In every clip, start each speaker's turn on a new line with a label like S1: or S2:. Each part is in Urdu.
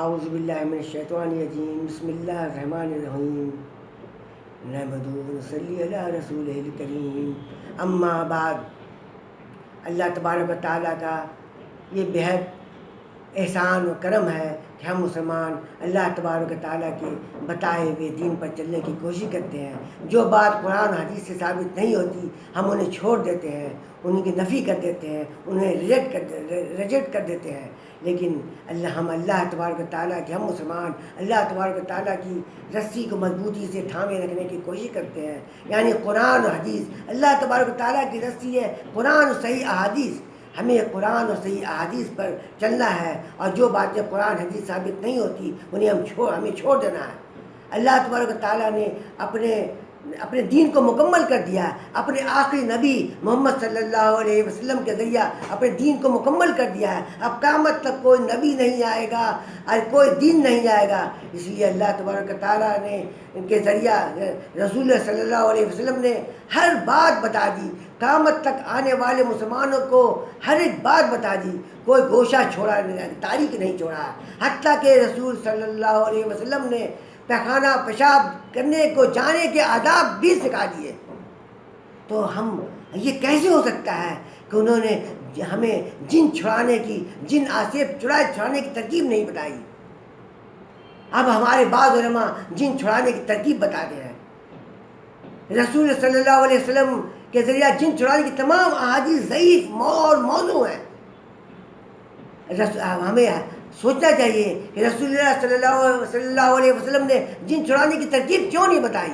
S1: اعوذ باللہ من الشیطان الرجیم، بسم اللہ الرحمن الرحیم، نحمدہ و نصلی علی رسولہ الکریم، اما بعد۔ اللہ تبارک و تعالیٰ کا یہ بہت احسان و کرم ہے کہ ہم مسلمان اللہ تبارک و تعالیٰ کے بتائے ہوئے دین پر چلنے کی کوشش کرتے ہیں۔ جو بات قرآن حدیث سے ثابت نہیں ہوتی ہم انہیں چھوڑ دیتے ہیں، ان کی نفی کر دیتے ہیں، انہیں ریجیکٹ کر دیتے ہیں۔ لیکن ہم اللہ تبارک و تعالیٰ کے ہم مسلمان اللہ تبارک و تعالیٰ کی رسی کو مضبوطی سے تھامے رکھنے کی کوشش کرتے ہیں، یعنی قرآن و حدیث۔ اللہ تبارک و تعالیٰ کی رسی ہے قرآن و صحیح احادیث، ہمیں قرآن اور صحیح احادیث پر چلنا ہے، اور جو باتیں قرآن حدیث ثابت نہیں ہوتی انہیں ہمیں چھوڑ دینا ہے۔ اللہ تبارک و تعالیٰ نے اپنے دین کو مکمل کر دیا، اپنے آخری نبی محمد صلی اللہ علیہ وسلم کے ذریعہ اپنے دین کو مکمل کر دیا ہے۔ اب قیامت تک کوئی نبی نہیں آئے گا اور کوئی دین نہیں آئے گا، اس لیے اللہ تبارک و تعالیٰ نے ان کے ذریعہ رسول صلی اللہ علیہ وسلم نے ہر بات بتا دی، قیامت تک آنے والے مسلمانوں کو ہر ایک بات بتا دی، کوئی گوشہ چھوڑا نہیں، تاریخ نہیں چھوڑا، حتیٰ کہ رسول صلی اللہ علیہ وسلم نے پیخانہ پیشاب کرنے کو جانے کے آداب بھی سکھا دیے۔ تو ہم یہ کیسے ہو سکتا ہے کہ انہوں نے ہمیں جن چھڑانے کی، جن آسیب چھڑانے کی ترکیب نہیں بتائی؟ اب ہمارے بعض علماء جن چھڑانے کی ترکیب بتاتے ہیں۔ رسول صلی اللہ علیہ وسلم کے ذریعہ جن چھڑانے کی تمام احادیث ضعیف اور موضوع ہیں۔ ہمیں سوچنا چاہیے کہ رسول اللہ صلی اللہ علیہ وسلم نے جن چھڑانے کی ترکیب کیوں نہیں بتائی؟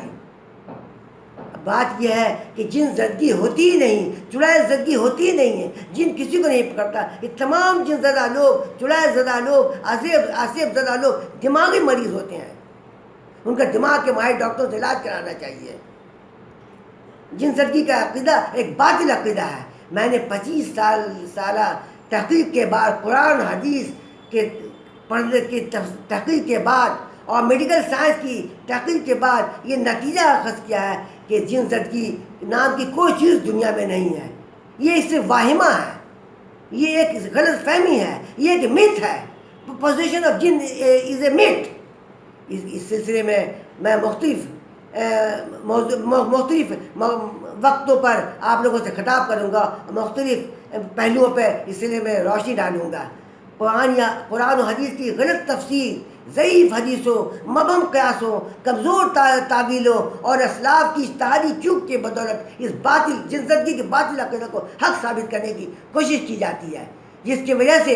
S1: بات یہ ہے کہ جن زدگی ہوتی ہی نہیں، چڑیل زدگی ہی ہی نہیں ہے، جن کسی کو نہیں پکڑتا۔ یہ تمام جن زدہ لوگ، چڑیل زدہ لوگ، آسیب زدہ لوگ دماغی مریض ہوتے ہیں، ان کا دماغ کے ماہر ڈاکٹروں سے علاج کرانا چاہیے۔ جن زدگی کا عقیدہ ایک باطل عقیدہ ہے۔ میں نے 25 سالہ تحقیق کے بعد، قرآن حدیث کے پڑھنے کی تحقیق کے بعد اور میڈیکل سائنس کی تحقیق کے بعد یہ نتیجہ اخذ کیا ہے کہ جن زدگی نام کی کوئی چیز دنیا میں نہیں ہے۔ یہ صرف واہمہ ہے، یہ ایک غلط فہمی ہے، یہ ایک میتھ ہے۔ پوزیشن آف جن از اے میتھ۔ اس سلسلے میں میں مختلف وقتوں پر آپ لوگوں سے خطاب کروں گا، مختلف پہلوؤں پہ اس سلسلے میں روشنی ڈالوں گا۔ قرآن و حدیث کی غلط تفسیر، ضعیف حدیثوں، مبہم قیاسوں، کمزور تعویلوں اور اسلاف کی اجتہادی چوک کے بدولت اس باطل جن زدگی کے باطل عقیدہ کو حق ثابت کرنے کی کوشش کی جاتی ہے، جس کی وجہ سے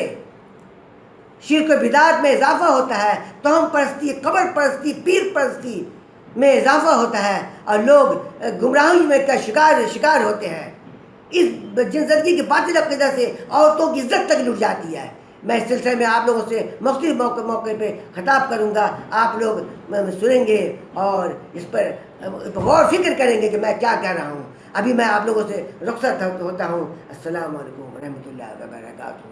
S1: شرک و بدعت میں اضافہ ہوتا ہے، توہم پرستی، قبر پرستی، پیر پرستی میں اضافہ ہوتا ہے، اور لوگ گمراہی میں کا شکار ہوتے ہیں۔ اس جن زدگی کے باطل عقیدہ سے عورتوں کی عزت تک لٹ جاتی ہے۔ میں اس سلسلے میں آپ لوگوں سے مختلف موقع پہ خطاب کروں گا، آپ لوگ سنیں گے اور اس پر غور فکر کریں گے کہ میں کیا کہہ رہا ہوں۔ ابھی میں آپ لوگوں سے رخصت ہوتا ہوں۔ السلام علیکم ورحمۃ اللہ وبرکاتہ۔